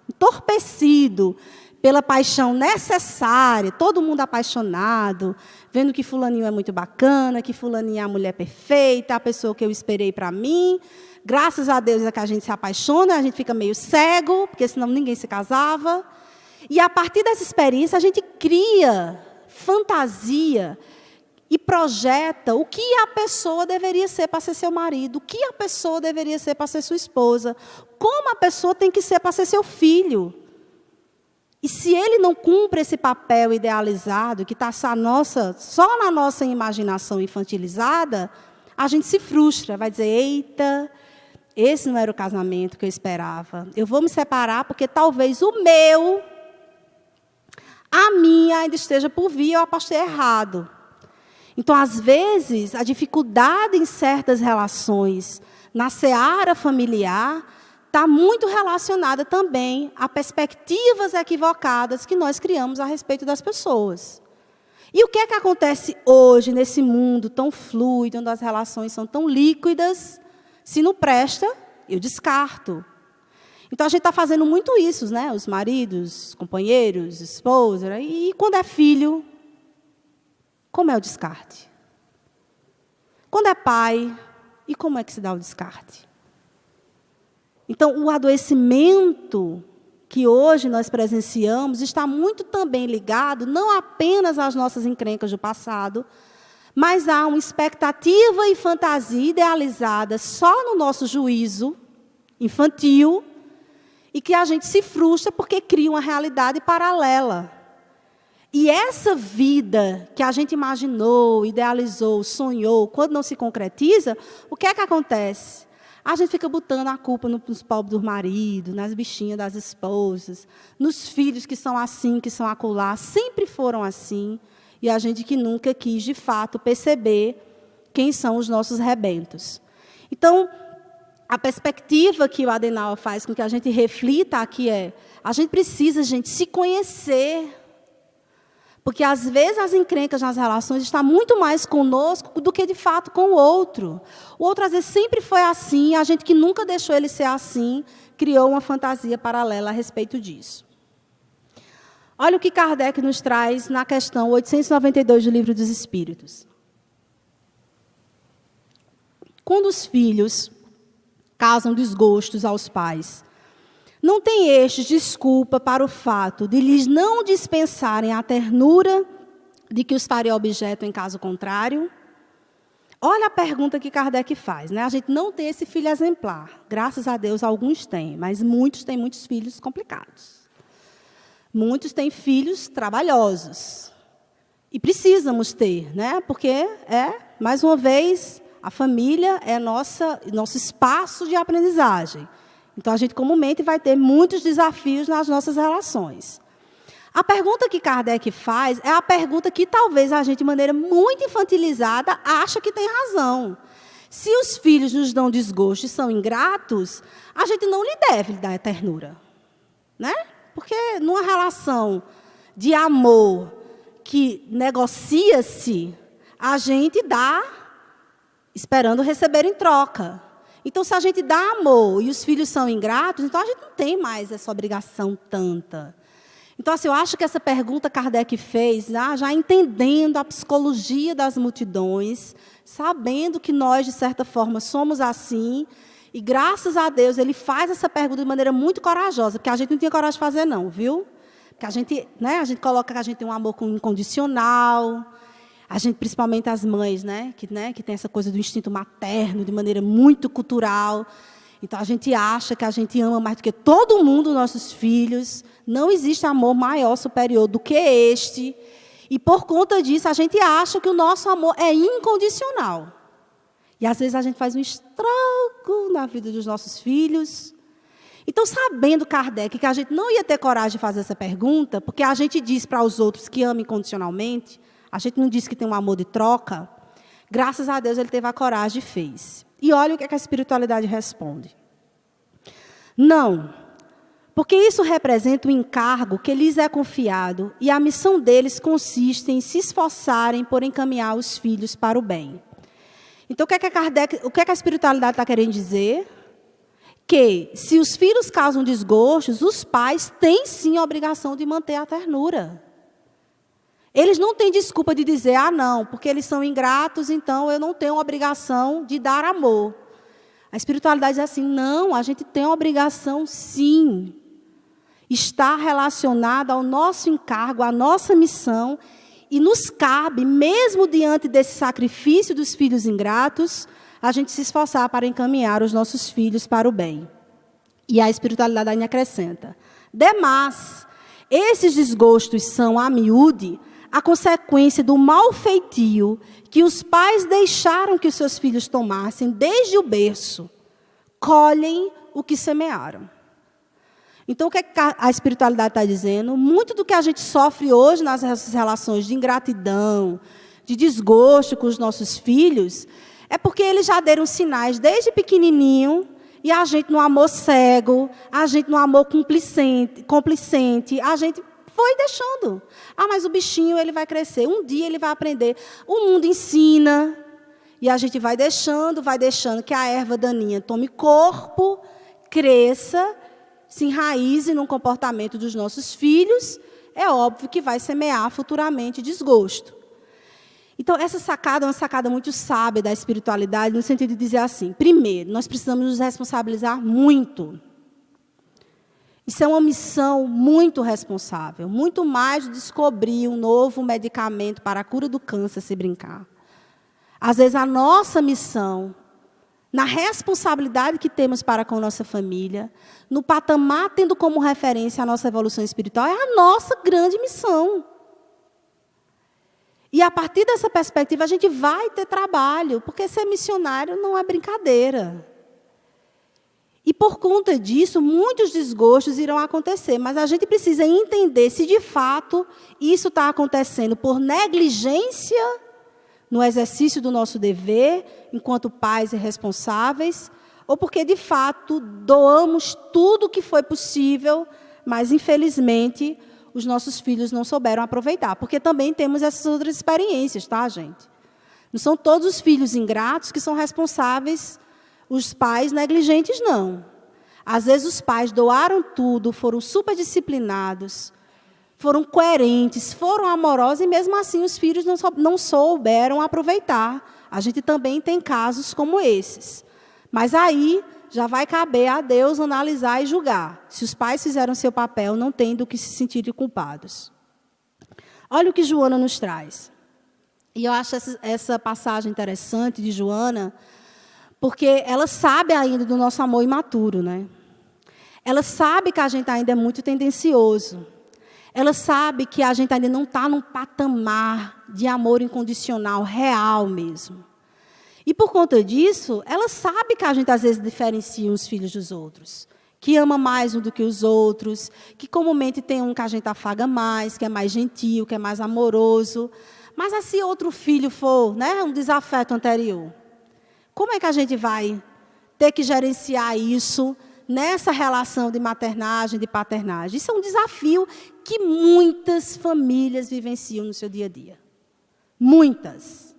entorpecido pela paixão necessária, todo mundo apaixonado, vendo que fulaninho é muito bacana, que fulaninha é a mulher perfeita, a pessoa que eu esperei para mim. Graças a Deus é que a gente se apaixona, a gente fica meio cego, porque senão ninguém se casava. E a partir dessa experiência, a gente cria fantasia e projeta o que a pessoa deveria ser para ser seu marido, o que a pessoa deveria ser para ser sua esposa, como a pessoa tem que ser para ser seu filho. E se ele não cumpre esse papel idealizado, que está só na nossa imaginação infantilizada, a gente se frustra, vai dizer, eita, esse não era o casamento que eu esperava. Eu vou me separar porque talvez a minha ainda esteja por vir, eu apostei errado. Então, às vezes, a dificuldade em certas relações, na seara familiar, está muito relacionada também a perspectivas equivocadas que nós criamos a respeito das pessoas. E o que é que acontece hoje, nesse mundo tão fluido, onde as relações são tão líquidas? Se não presta, eu descarto. Então, a gente está fazendo muito isso, né? Os maridos, companheiros, esposa. E quando é filho, como é o descarte? Quando é pai, e como é que se dá o descarte? Então, o adoecimento que hoje nós presenciamos está muito também ligado, não apenas às nossas encrencas do passado, mas a uma expectativa e fantasia idealizada só no nosso juízo infantil, e que a gente se frustra porque cria uma realidade paralela. E essa vida que a gente imaginou, idealizou, sonhou, quando não se concretiza, o que é que acontece? A gente fica botando a culpa nos pobres do marido, nas bichinhas das esposas, nos filhos que são assim, que são acolá, sempre foram assim, e a gente que nunca quis, de fato, perceber quem são os nossos rebentos. Então, a perspectiva que o Adenauer faz com que a gente reflita aqui a gente precisa, se conhecer. Porque, às vezes, as encrencas nas relações estão muito mais conosco do que, de fato, com o outro. O outro, às vezes, sempre foi assim, a gente que nunca deixou ele ser assim, criou uma fantasia paralela a respeito disso. Olha o que Kardec nos traz na questão 892 do Livro dos Espíritos. Quando os filhos causam desgostos aos pais, não tem estes desculpa para o fato de lhes não dispensarem a ternura de que os faria objeto em caso contrário? Olha a pergunta que Kardec faz, né? A gente não tem esse filho exemplar. Graças a Deus, alguns têm, mas muitos têm muitos filhos complicados. Muitos têm filhos trabalhosos. E precisamos ter, né? Porque, mais uma vez, a família é nosso espaço de aprendizagem. Então, a gente comumente vai ter muitos desafios nas nossas relações. A pergunta que Kardec faz é a pergunta que talvez a gente, de maneira muito infantilizada, acha que tem razão. Se os filhos nos dão desgosto e são ingratos, a gente não lhe deve dar ternura. Né? Porque numa relação de amor que negocia-se, a gente dá esperando receber em troca. Então, se a gente dá amor e os filhos são ingratos, então a gente não tem mais essa obrigação tanta. Então, assim, eu acho que essa pergunta Kardec fez, já entendendo a psicologia das multidões, sabendo que nós, de certa forma, somos assim, e graças a Deus ele faz essa pergunta de maneira muito corajosa, porque a gente não tinha coragem de fazer, não, viu? Porque a gente coloca que a gente tem um amor incondicional, a gente, principalmente as mães, que tem essa coisa do instinto materno, de maneira muito cultural. Então, a gente acha que a gente ama mais do que todo mundo, nossos filhos. Não existe amor maior, superior do que este. E, por conta disso, a gente acha que o nosso amor é incondicional. E, às vezes, a gente faz um estrago na vida dos nossos filhos. Então, sabendo, Kardec, que a gente não ia ter coragem de fazer essa pergunta, porque a gente diz para os outros que ama incondicionalmente, a gente não diz que tem um amor de troca, graças a Deus ele teve a coragem e fez. E olha o que a espiritualidade responde. Não, porque isso representa o encargo que lhes é confiado e a missão deles consiste em se esforçarem por encaminhar os filhos para o bem. Então, o que a espiritualidade está querendo dizer? Que, se os filhos causam desgostos, os pais têm, sim, a obrigação de manter a ternura. Eles não têm desculpa de dizer, não, porque eles são ingratos, então eu não tenho a obrigação de dar amor. A espiritualidade diz assim, não, a gente tem a obrigação, sim. Está relacionada ao nosso encargo, à nossa missão, e nos cabe, mesmo diante desse sacrifício dos filhos ingratos, a gente se esforçar para encaminhar os nossos filhos para o bem. E a espiritualidade ainda acrescenta. Demais, esses desgostos são, a miúde, a consequência do mau feitio que os pais deixaram que os seus filhos tomassem desde o berço. Colhem o que semearam. Então, o que a espiritualidade está dizendo? Muito do que a gente sofre hoje nas relações de ingratidão, de desgosto com os nossos filhos, é porque eles já deram sinais desde pequenininho, e a gente no amor cego, a gente no amor complicente, a gente foi deixando. Mas o bichinho ele vai crescer, um dia ele vai aprender. O mundo ensina, e a gente vai deixando que a erva daninha tome corpo, cresça, se enraize no comportamento dos nossos filhos, é óbvio que vai semear futuramente desgosto. Então, essa sacada é uma sacada muito sábia da espiritualidade, no sentido de dizer assim, primeiro, nós precisamos nos responsabilizar muito. Isso é uma missão muito responsável, muito mais de descobrir um novo medicamento para a cura do câncer, se brincar. Às vezes, a nossa missão, na responsabilidade que temos para com a nossa família, no patamar tendo como referência a nossa evolução espiritual, é a nossa grande missão. E, a partir dessa perspectiva, a gente vai ter trabalho, porque ser missionário não é brincadeira. E, por conta disso, muitos desgostos irão acontecer, mas a gente precisa entender se, de fato, isso está acontecendo por negligência no exercício do nosso dever, enquanto pais e responsáveis, ou porque, de fato, doamos tudo o que foi possível, mas, infelizmente, os nossos filhos não souberam aproveitar. Porque também temos essas outras experiências, tá, gente? Não são todos os filhos ingratos que são responsáveis, os pais negligentes, não. Às vezes, os pais doaram tudo, foram super disciplinados, foram coerentes, foram amorosos, e mesmo assim os filhos não souberam aproveitar. A gente também tem casos como esses. Mas aí já vai caber a Deus analisar e julgar. Se os pais fizeram seu papel, não tem do que se sentirem culpados. Olha o que Joana nos traz. E eu acho essa passagem interessante de Joana, porque ela sabe ainda do nosso amor imaturo, né? Ela sabe que a gente ainda é muito tendencioso. Ela sabe que a gente ainda não está num patamar de amor incondicional, real mesmo. E, por conta disso, ela sabe que a gente, às vezes, diferencia os filhos dos outros. Que ama mais um do que os outros, que, comumente, tem um que a gente afaga mais, que é mais gentil, que é mais amoroso. Mas, se outro filho for, um desafeto anterior, como é que a gente vai ter que gerenciar isso nessa relação de maternagem, de paternagem. Isso é um desafio que muitas famílias vivenciam no seu dia a dia. Muitas.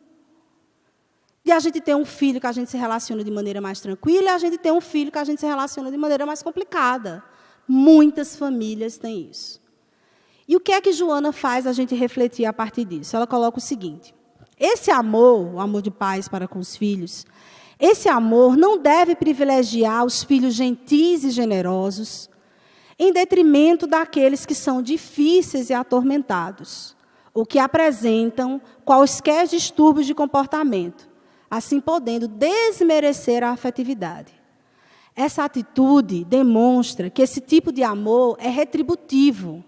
E a gente tem um filho que a gente se relaciona de maneira mais tranquila, e a gente tem um filho que a gente se relaciona de maneira mais complicada. Muitas famílias têm isso. E o que é que Joana faz a gente refletir a partir disso? Ela coloca o seguinte: esse amor, o amor de pais para com os filhos, esse amor não deve privilegiar os filhos gentis e generosos, em detrimento daqueles que são difíceis e atormentados, ou que apresentam quaisquer distúrbios de comportamento, assim podendo desmerecer a afetividade. Essa atitude demonstra que esse tipo de amor é retributivo,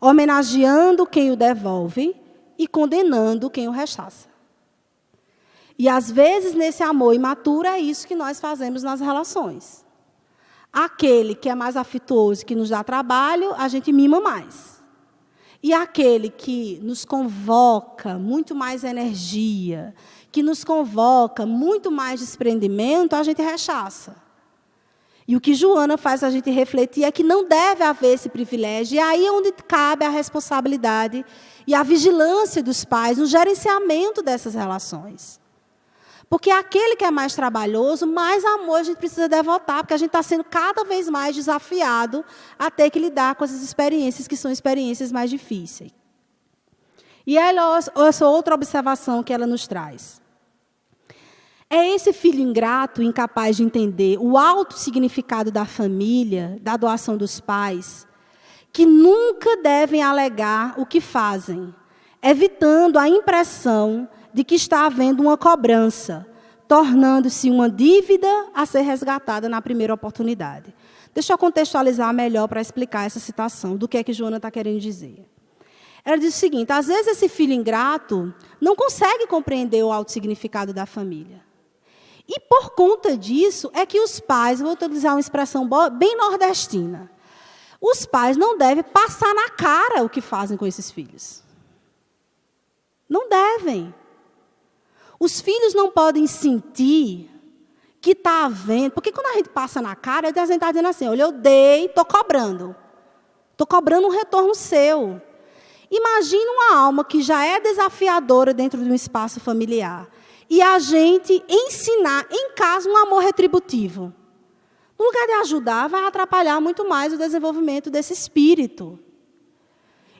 homenageando quem o devolve e condenando quem o rechaça. E, às vezes, nesse amor imaturo, é isso que nós fazemos nas relações. Aquele que é mais afetuoso, que nos dá trabalho, a gente mima mais. E aquele que nos convoca muito mais energia, que nos convoca muito mais desprendimento, a gente rechaça. E o que Joana faz a gente refletir é que não deve haver esse privilégio, e aí é onde cabe a responsabilidade e a vigilância dos pais no gerenciamento dessas relações. Porque aquele que é mais trabalhoso, mais amor a gente precisa devotar, porque a gente está sendo cada vez mais desafiado a ter que lidar com essas experiências, que são experiências mais difíceis. E essa outra observação que ela nos traz. É esse filho ingrato, incapaz de entender o alto significado da família, da doação dos pais, que nunca devem alegar o que fazem, evitando a impressão de que está havendo uma cobrança, tornando-se uma dívida a ser resgatada na primeira oportunidade. Deixa eu contextualizar melhor para explicar essa citação, do que é que Joana está querendo dizer. Ela diz o seguinte: às vezes esse filho ingrato não consegue compreender o alto significado da família. E por conta disso é que os pais, vou utilizar uma expressão bem nordestina, os pais não devem passar na cara o que fazem com esses filhos. Não devem. Os filhos não podem sentir que está havendo... Porque quando a gente passa na cara, a gente está dizendo assim: olha, eu dei, estou cobrando. Estou cobrando um retorno seu. Imagina uma alma que já é desafiadora dentro de um espaço familiar. E a gente ensinar em casa um amor retributivo. No lugar de ajudar, vai atrapalhar muito mais o desenvolvimento desse espírito.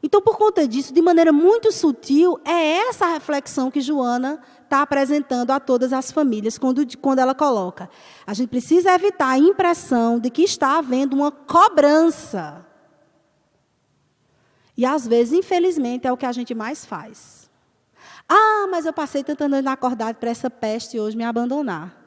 Então, por conta disso, de maneira muito sutil, é essa a reflexão que Joana está apresentando a todas as famílias, quando ela coloca: a gente precisa evitar a impressão de que está havendo uma cobrança. E, às vezes, infelizmente, é o que a gente mais faz. Ah, mas eu passei tanta noite acordado para essa peste hoje me abandonar.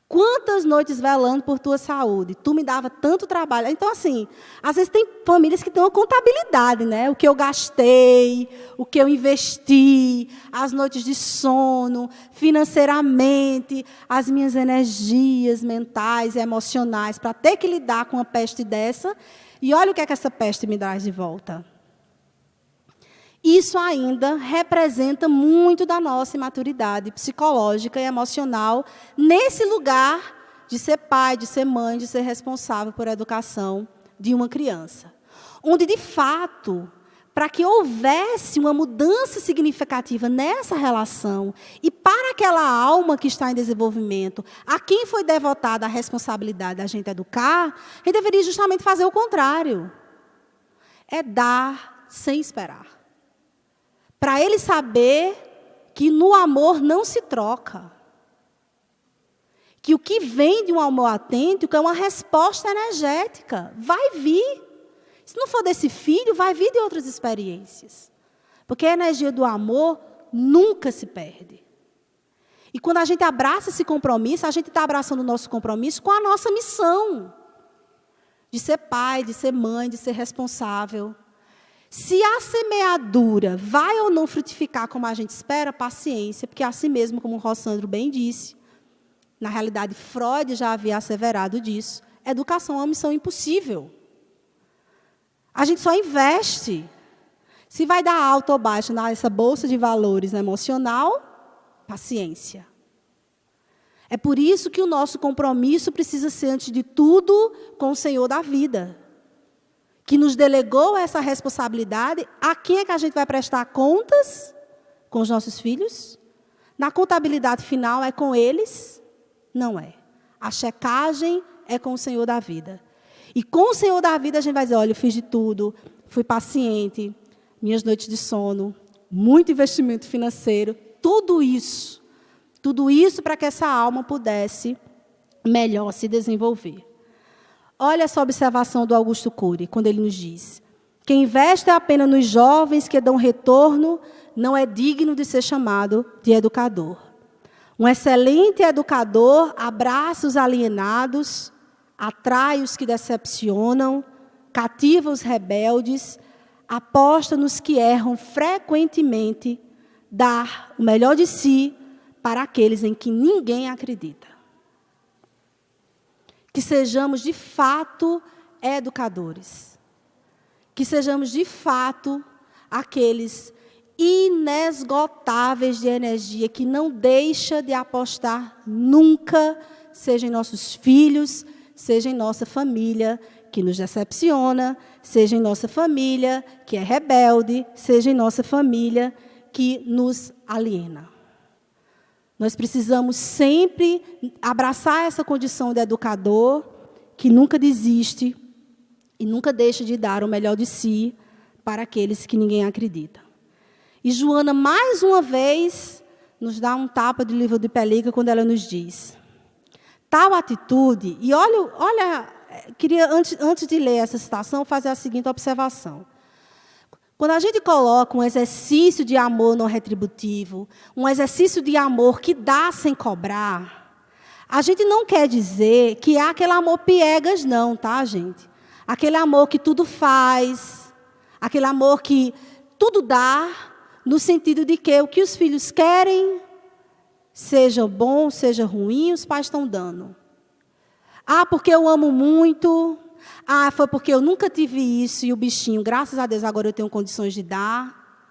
Quantas noites velando por tua saúde? Tu me dava tanto trabalho. Então, assim, às vezes tem famílias que têm uma contabilidade, né? O que eu gastei, o que eu investi, as noites de sono, financeiramente, as minhas energias mentais e emocionais, para ter que lidar com uma peste dessa. E olha o que é que essa peste me traz de volta. Isso ainda representa muito da nossa imaturidade psicológica e emocional nesse lugar de ser pai, de ser mãe, de ser responsável por a educação de uma criança. Onde, de fato, para que houvesse uma mudança significativa nessa relação e para aquela alma que está em desenvolvimento, a quem foi devotada a responsabilidade da gente educar, a gente deveria justamente fazer o contrário. É dar sem esperar. Para ele saber que no amor não se troca. Que o que vem de um amor autêntico é uma resposta energética. Vai vir. Se não for desse filho, vai vir de outras experiências. Porque a energia do amor nunca se perde. E quando a gente abraça esse compromisso, a gente está abraçando o nosso compromisso com a nossa missão. De ser pai, de ser mãe, de ser responsável. Se a semeadura vai ou não frutificar como a gente espera, paciência, porque assim mesmo, como o Rossandro bem disse, na realidade, Freud já havia asseverado disso, educação é uma missão impossível. A gente só investe. Se vai dar alto ou baixo nessa bolsa de valores emocional, paciência. É por isso que o nosso compromisso precisa ser, antes de tudo, com o Senhor da vida, que nos delegou essa responsabilidade. A quem é que a gente vai prestar contas? Com os nossos filhos? Na contabilidade final é com eles? Não é. A checagem é com o Senhor da vida. E com o Senhor da vida a gente vai dizer, olha, eu fiz de tudo, fui paciente, minhas noites de sono, muito investimento financeiro, tudo isso para que essa alma pudesse melhor se desenvolver. Olha essa observação do Augusto Cury, quando ele nos diz: quem investe apenas nos jovens que dão retorno não é digno de ser chamado de educador. Um excelente educador abraça os alienados, atrai os que decepcionam, cativa os rebeldes, aposta nos que erram frequentemente, dar o melhor de si para aqueles em que ninguém acredita. Que sejamos, de fato, educadores. Que sejamos, de fato, aqueles inesgotáveis de energia, que não deixa de apostar nunca, seja em nossos filhos, seja em nossa família, que nos decepciona, seja em nossa família, que é rebelde, seja em nossa família, que nos aliena. Nós precisamos sempre abraçar essa condição de educador, que nunca desiste e nunca deixa de dar o melhor de si para aqueles que ninguém acredita. E Joana, mais uma vez, nos dá um tapa de livro de pelica quando ela nos diz: tal atitude, e olha, queria, antes de ler essa citação, fazer a seguinte observação. Quando a gente coloca um exercício de amor não retributivo, um exercício de amor que dá sem cobrar, a gente não quer dizer que é aquele amor piegas, não, tá, gente? Aquele amor que tudo faz, aquele amor que tudo dá, no sentido de que o que os filhos querem, seja bom, seja ruim, os pais estão dando. Ah, porque eu amo muito. Ah, foi porque eu nunca tive isso e o bichinho, graças a Deus, agora eu tenho condições de dar.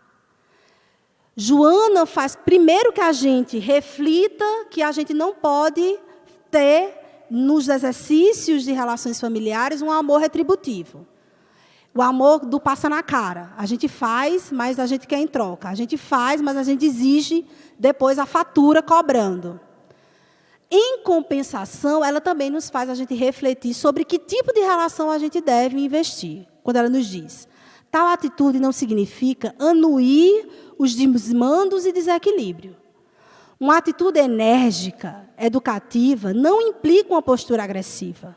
Joana faz, primeiro, que a gente reflita que a gente não pode ter, nos exercícios de relações familiares, um amor retributivo. O amor do passa na cara. A gente faz, mas a gente quer em troca. A gente faz, mas a gente exige depois a fatura cobrando. Em compensação, ela também nos faz a gente refletir sobre que tipo de relação a gente deve investir. Quando ela nos diz: tal atitude não significa anuir os desmandos e desequilíbrio. Uma atitude enérgica, educativa, não implica uma postura agressiva.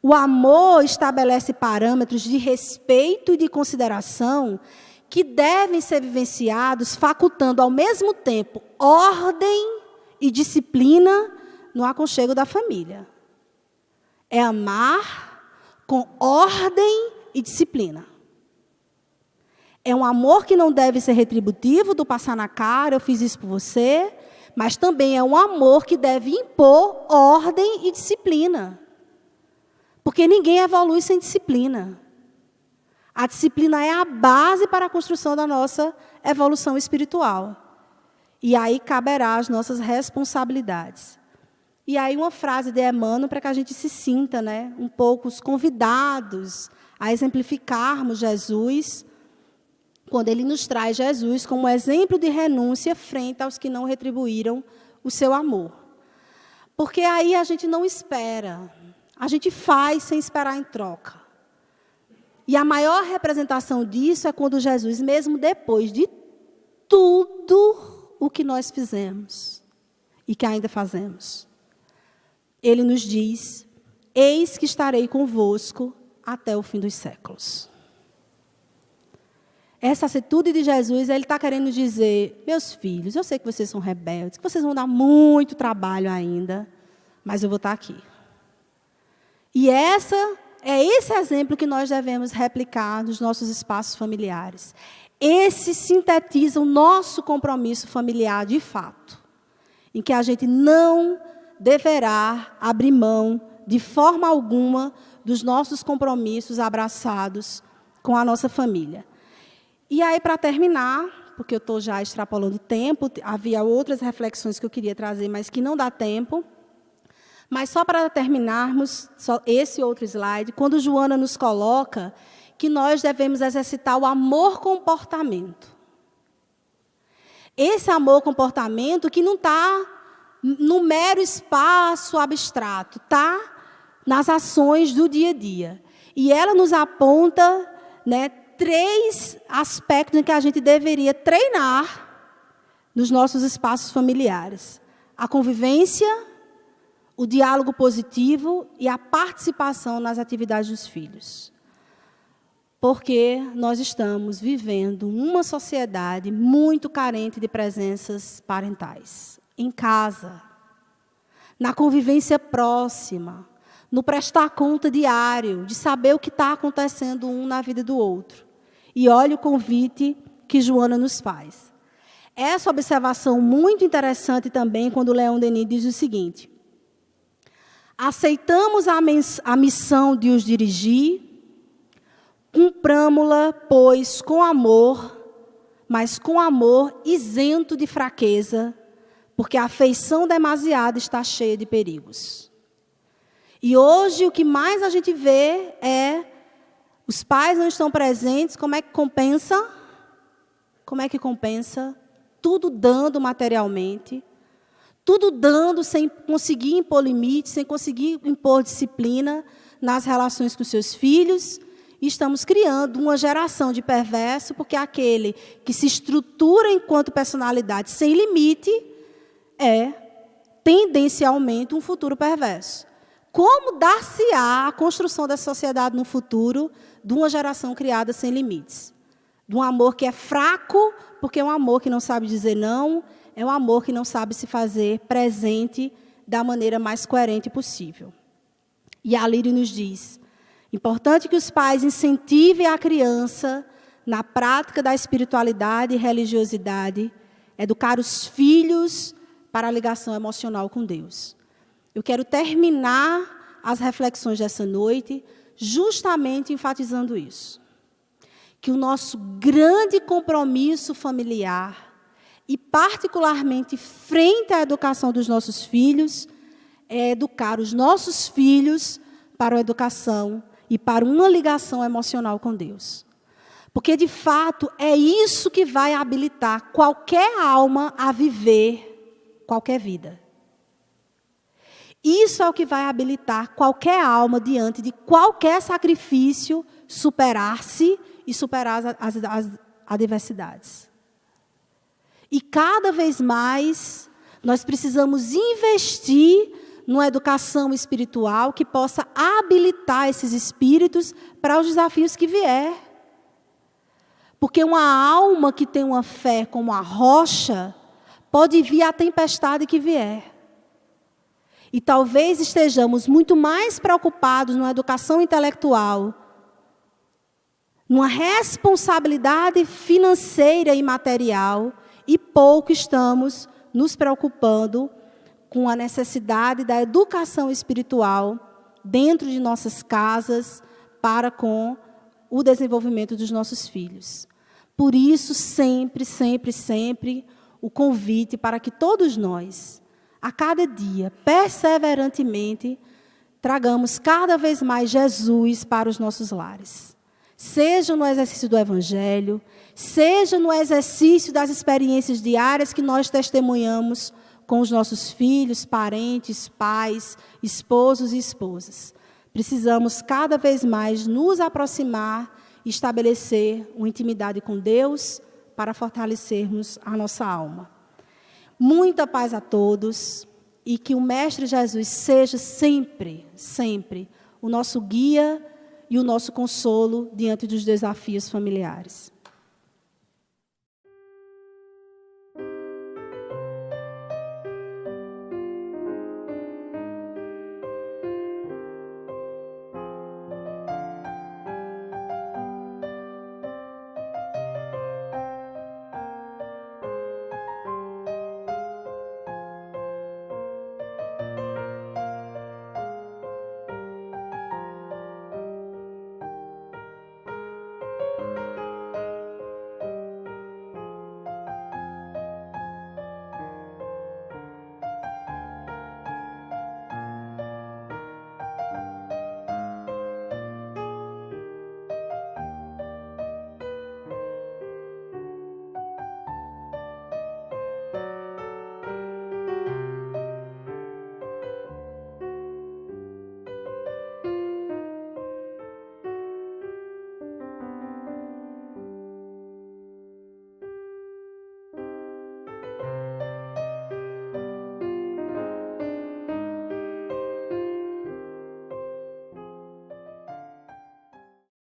O amor estabelece parâmetros de respeito e de consideração que devem ser vivenciados, facultando ao mesmo tempo ordem e disciplina no aconchego da família. É amar com ordem e disciplina. É um amor que não deve ser retributivo, do passar na cara, eu fiz isso por você, mas também é um amor que deve impor ordem e disciplina. Porque ninguém evolui sem disciplina. A disciplina é a base para a construção da nossa evolução espiritual. E aí caberá as nossas responsabilidades. E aí uma frase de Emmanuel para que a gente se sinta, né, um pouco os convidados a exemplificarmos Jesus, quando ele nos traz Jesus como exemplo de renúncia frente aos que não retribuíram o seu amor. Porque aí a gente não espera, a gente faz sem esperar em troca. E a maior representação disso é quando Jesus, mesmo depois de tudo o que nós fizemos e que ainda fazemos, ele nos diz: eis que estarei convosco até o fim dos séculos. Essa atitude de Jesus, ele está querendo dizer: meus filhos, eu sei que vocês são rebeldes, que vocês vão dar muito trabalho ainda, mas eu vou estar aqui. E é esse exemplo que nós devemos replicar nos nossos espaços familiares. Esse sintetiza o nosso compromisso familiar de fato, em que a gente não deverá abrir mão de forma alguma dos nossos compromissos abraçados com a nossa família. E aí, para terminar, porque eu estou já extrapolando o tempo, havia outras reflexões que eu queria trazer, mas que não dá tempo. Mas só para terminarmos, só esse outro slide, quando Joana nos coloca que nós devemos exercitar o amor-comportamento. Esse amor-comportamento que não está no mero espaço abstrato, está nas ações do dia a dia. E ela nos aponta, né, 3 aspectos em que a gente deveria treinar nos nossos espaços familiares: a convivência, o diálogo positivo e a participação nas atividades dos filhos. Porque nós estamos vivendo uma sociedade muito carente de presenças parentais. Em casa, na convivência próxima, no prestar conta diário, de saber o que está acontecendo um na vida do outro. E olha o convite que Joana nos faz. Essa observação muito interessante também, quando Leon Denis diz o seguinte: aceitamos a missão de os dirigir, cumpramo-la, pois, com amor, mas com amor isento de fraqueza, porque a afeição demasiada está cheia de perigos. E hoje o que mais a gente vê é os pais não estão presentes, como é que compensa? Como é que compensa? Tudo dando materialmente, tudo dando sem conseguir impor limites, sem conseguir impor disciplina nas relações com seus filhos. E estamos criando uma geração de perverso, porque aquele que se estrutura enquanto personalidade sem limite é, tendencialmente, um futuro perverso. Como dar-se-á a construção dessa sociedade no futuro de uma geração criada sem limites? De um amor que é fraco, porque é um amor que não sabe dizer não, é um amor que não sabe se fazer presente da maneira mais coerente possível. E a Lírio nos diz: importante que os pais incentivem a criança na prática da espiritualidade e religiosidade, educar os filhos para a ligação emocional com Deus. Eu quero terminar as reflexões dessa noite justamente enfatizando isso. Que o nosso grande compromisso familiar, e particularmente frente à educação dos nossos filhos, é educar os nossos filhos para a educação e para uma ligação emocional com Deus. Porque, de fato, é isso que vai habilitar qualquer alma a viver qualquer vida. Isso é o que vai habilitar qualquer alma diante de qualquer sacrifício superar-se e superar as adversidades. E cada vez mais nós precisamos investir numa educação espiritual que possa habilitar esses espíritos para os desafios que vier. Porque uma alma que tem uma fé como a rocha, pode vir a tempestade que vier. E talvez estejamos muito mais preocupados numa educação intelectual, numa responsabilidade financeira e material, e pouco estamos nos preocupando com a necessidade da educação espiritual dentro de nossas casas para com o desenvolvimento dos nossos filhos. Por isso, sempre, sempre, sempre, o convite para que todos nós, a cada dia, perseverantemente, tragamos cada vez mais Jesus para os nossos lares. Seja no exercício do Evangelho, seja no exercício das experiências diárias que nós testemunhamos com os nossos filhos, parentes, pais, esposos e esposas. Precisamos cada vez mais nos aproximar e estabelecer uma intimidade com Deus para fortalecermos a nossa alma. Muita paz a todos e que o Mestre Jesus seja sempre, sempre o nosso guia e o nosso consolo diante dos desafios familiares.